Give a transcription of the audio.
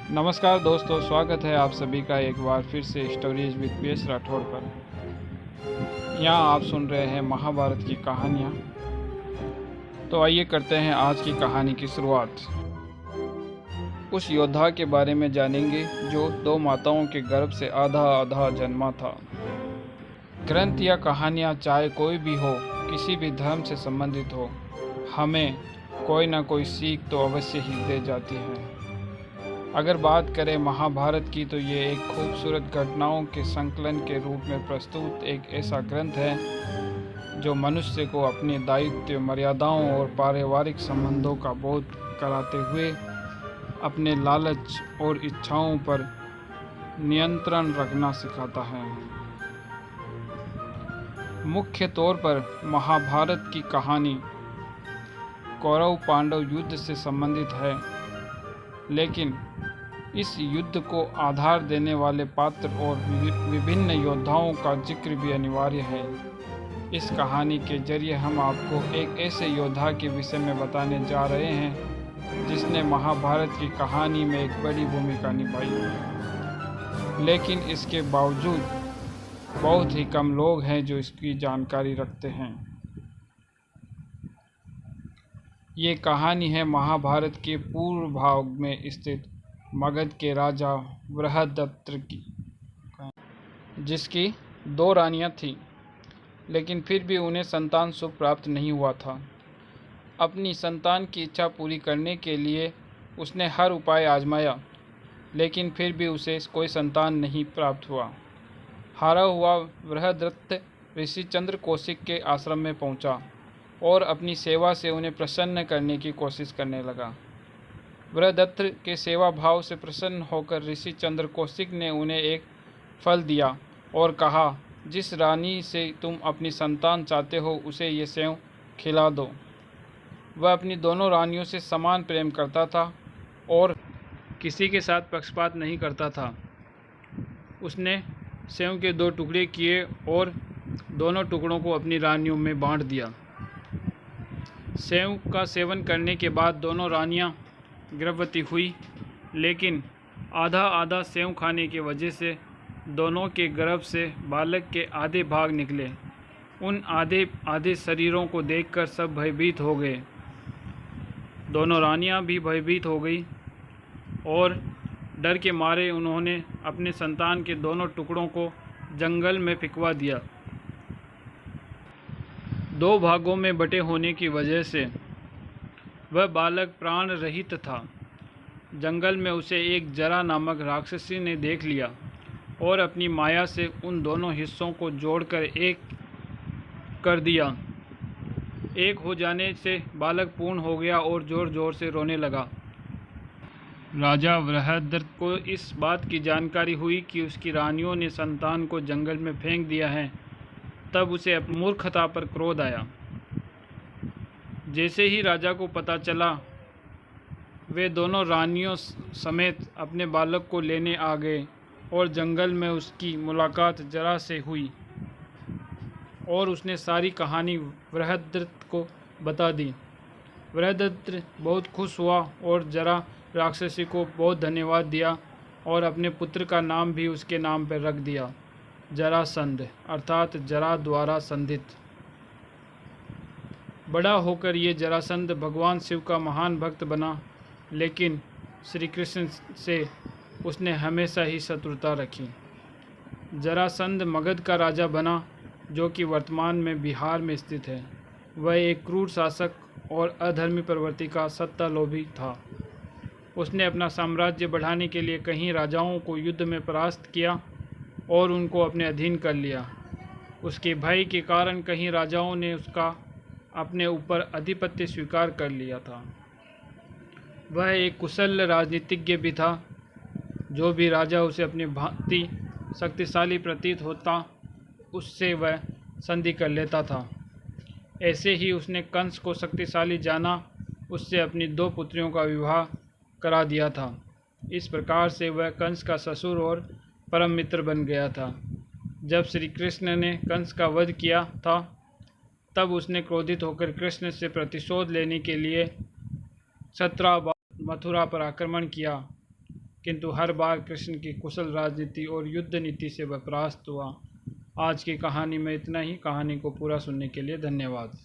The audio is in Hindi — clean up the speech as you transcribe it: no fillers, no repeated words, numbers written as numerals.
नमस्कार दोस्तों, स्वागत है आप सभी का एक बार फिर से स्टोरीज विद पीएस राठौड़ पर। यहाँ आप सुन रहे हैं महाभारत की कहानियाँ। तो आइए करते हैं आज की कहानी की शुरुआत। उस योद्धा के बारे में जानेंगे जो 2 माताओं के गर्भ से आधा आधा जन्मा था। ग्रंथ या कहानियाँ चाहे कोई भी हो, किसी भी धर्म से संबंधित हो, हमें कोई ना कोई सीख तो अवश्य ही दे जाती है। अगर बात करें महाभारत की, तो ये एक खूबसूरत घटनाओं के संकलन के रूप में प्रस्तुत एक ऐसा ग्रंथ है जो मनुष्य को अपने दायित्व, मर्यादाओं और पारिवारिक संबंधों का बोध कराते हुए अपने लालच और इच्छाओं पर नियंत्रण रखना सिखाता है। मुख्य तौर पर महाभारत की कहानी कौरव पांडव युद्ध से संबंधित है, लेकिन इस युद्ध को आधार देने वाले पात्र और विभिन्न योद्धाओं का जिक्र भी अनिवार्य है। इस कहानी के जरिए हम आपको एक ऐसे योद्धा के विषय में बताने जा रहे हैं जिसने महाभारत की कहानी में एक बड़ी भूमिका निभाई, लेकिन इसके बावजूद बहुत ही कम लोग हैं जो इसकी जानकारी रखते हैं। ये कहानी है महाभारत के पूर्व भाग में स्थित मगध के राजा बृहदत्त की, जिसकी 2 रानियां थीं, लेकिन फिर भी उन्हें संतान सुख प्राप्त नहीं हुआ था। अपनी संतान की इच्छा पूरी करने के लिए उसने हर उपाय आजमाया, लेकिन फिर भी उसे कोई संतान नहीं प्राप्त हुआ। हारा हुआ बृहदत्त ऋषि चंद्र कौशिक के आश्रम में पहुंचा और अपनी सेवा से उन्हें प्रसन्न करने की कोशिश करने लगा। बृहदत्त के सेवा भाव से प्रसन्न होकर ऋषि चंद्र कौशिक ने उन्हें एक फल दिया और कहा, जिस रानी से तुम अपनी संतान चाहते हो उसे ये सेव खिला दो। वह अपनी दोनों रानियों से समान प्रेम करता था और किसी के साथ पक्षपात नहीं करता था। उसने सेव के 2 टुकड़े किए और दोनों टुकड़ों को अपनी रानियों में बांट दिया। सेव का सेवन करने के बाद दोनों रानियां गर्भवती हुई, लेकिन आधा आधा सेव खाने की वजह से दोनों के गर्भ से बालक के आधे भाग निकले। उन आधे आधे शरीरों को देखकर सब भयभीत हो गए। दोनों रानियां भी भयभीत हो गई और डर के मारे उन्होंने अपने संतान के दोनों टुकड़ों को जंगल में फेंकवा दिया। 2 भागों में बटे होने की वजह से वह बालक प्राण रहित था। जंगल में उसे एक जरा नामक राक्षसी ने देख लिया और अपनी माया से उन दोनों हिस्सों को जोड़कर एक कर दिया। एक हो जाने से बालक पूर्ण हो गया और जोर जोर से रोने लगा। राजा बृहदत्त को इस बात की जानकारी हुई कि उसकी रानियों ने संतान को जंगल में फेंक दिया है। तब उसे अपनी मूर्खता पर क्रोध आया। जैसे ही राजा को पता चला, वे दोनों रानियों समेत अपने बालक को लेने आ गए और जंगल में उसकी मुलाकात जरा से हुई और उसने सारी कहानी बृहदत्त को बता दी। बृहदत्त बहुत खुश हुआ और जरा राक्षसी को बहुत धन्यवाद दिया और अपने पुत्र का नाम भी उसके नाम पर रख दिया, जरासंध, अर्थात जरा द्वारा संधित। बड़ा होकर ये जरासंध भगवान शिव का महान भक्त बना, लेकिन श्री कृष्ण से उसने हमेशा ही शत्रुता रखी। जरासंध मगध का राजा बना, जो कि वर्तमान में बिहार में स्थित है। वह एक क्रूर शासक और अधर्मी प्रवृत्ति का सत्तालोभी था। उसने अपना साम्राज्य बढ़ाने के लिए कई राजाओं को युद्ध में परास्त किया और उनको अपने अधीन कर लिया। उसके भय के कारण कई राजाओं ने उसका अपने ऊपर आधिपत्य स्वीकार कर लिया था। वह एक कुशल राजनीतिज्ञ भी था। जो भी राजा उसे अपनी भांति शक्तिशाली प्रतीत होता, उससे वह संधि कर लेता था। ऐसे ही उसने कंस को शक्तिशाली जाना, उससे अपनी 2 पुत्रियों का विवाह करा दिया था। इस प्रकार से वह कंस का ससुर और परम मित्र बन गया था। जब श्री कृष्ण ने कंस का वध किया था, तब उसने क्रोधित होकर कृष्ण से प्रतिशोध लेने के लिए 17 बार मथुरा पर आक्रमण किया किंतु हर बार कृष्ण की कुशल राजनीति और युद्ध नीति से वह परास्त हुआ। आज की कहानी में इतना ही। कहानी को पूरा सुनने के लिए धन्यवाद।